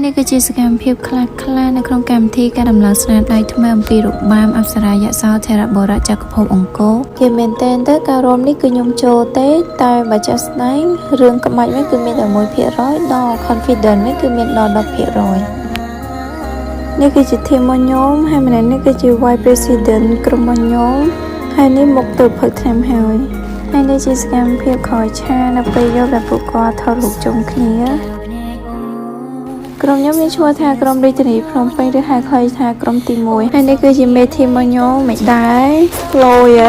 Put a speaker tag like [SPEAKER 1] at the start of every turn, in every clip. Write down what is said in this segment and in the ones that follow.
[SPEAKER 1] នេះគឺជាសកម្មភាពខ្លះនៅក្នុងកម្មវិធីការដំឡើងស្នាដៃថ្មីអំពីរបាំអប្សរាយសោធរបុរៈចក្រភពអង្គរគេមែនតើការរួមនេះគឺខ្ញុំចូលទេតែបើចាស់ស្ដែងរឿងក្បាច់វិញគឺមានតែ 1% ដល់ confident វិញគឺមានដល់ 10% នេះគឺជាធីមរបស់ខ្ញុំហើយម្នាក់នេះគឺជា vice president ក្រុមរបស់ខ្ញុំហើយនេះមកទៅផឹកថ្នាំហើយនេះជាសកម្មភាពក្រោយឆានៅពេលយកតែពួកគាត់ថតរូបជុំគ្នាក្រុមខ្ញុំមានឈ្មោះថាក្រុមរាជធានីភ្នំពេញឬហៅខ្លីថាក្រុមទី1ហើយនេះគឺជាមេធីមរបស់ខ្ញុំមិនដែរលយ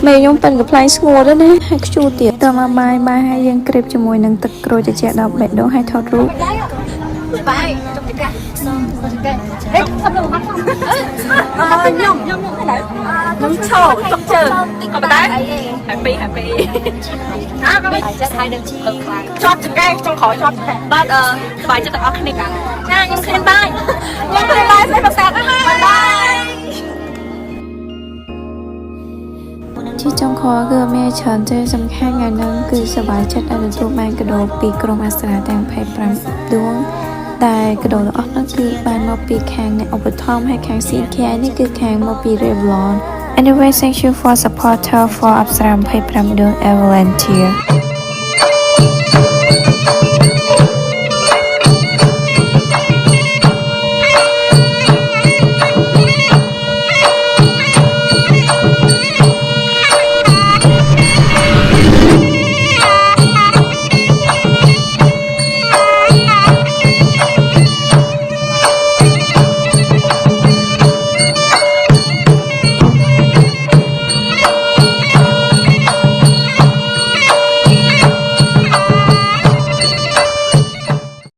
[SPEAKER 1] មេខ្ញុំប៉ិនកំ pl ស្ងួតណាហើយខ្ជូតទៀតតើមកបាយហើយយើងក្រេបជាមួយនឹងទឹកក្រូចត្រជាក់10បេះដូងហើយថតរូបបាយចុកចកាខ្ញុំខ្ញុំហើយខ្ញុំឈោចុកជើងក៏ប៉ុន្តែហើយពីក៏ចិត្តហើយនឹងធ្វើខ្លាំងជាប់ចង្កេះចុងក្រោយជាប់បាទបាយចិត្តទាំងអស់គ្នាចាខ្ញុំឃើញបាយខ្ញុំឃើញបាយស្អីប្រសាទហើយបាយជាចុងក្រោយគឺមានច្រើនទេសំខាន់យ៉ាងហ្នឹងគឺសប្បាយចិត្តដែលទទួលបានកាដូពីក្រុមអាសាទាំង25ដួងតែកាដូទាំងអស់នោះគឺបានមកពីខាងអ្នកឧបត្ថម្ភហើយខាង CK នេះគឺខាងមកពី Revlon Anyway thank you for supporter for 25ដួង Volunteer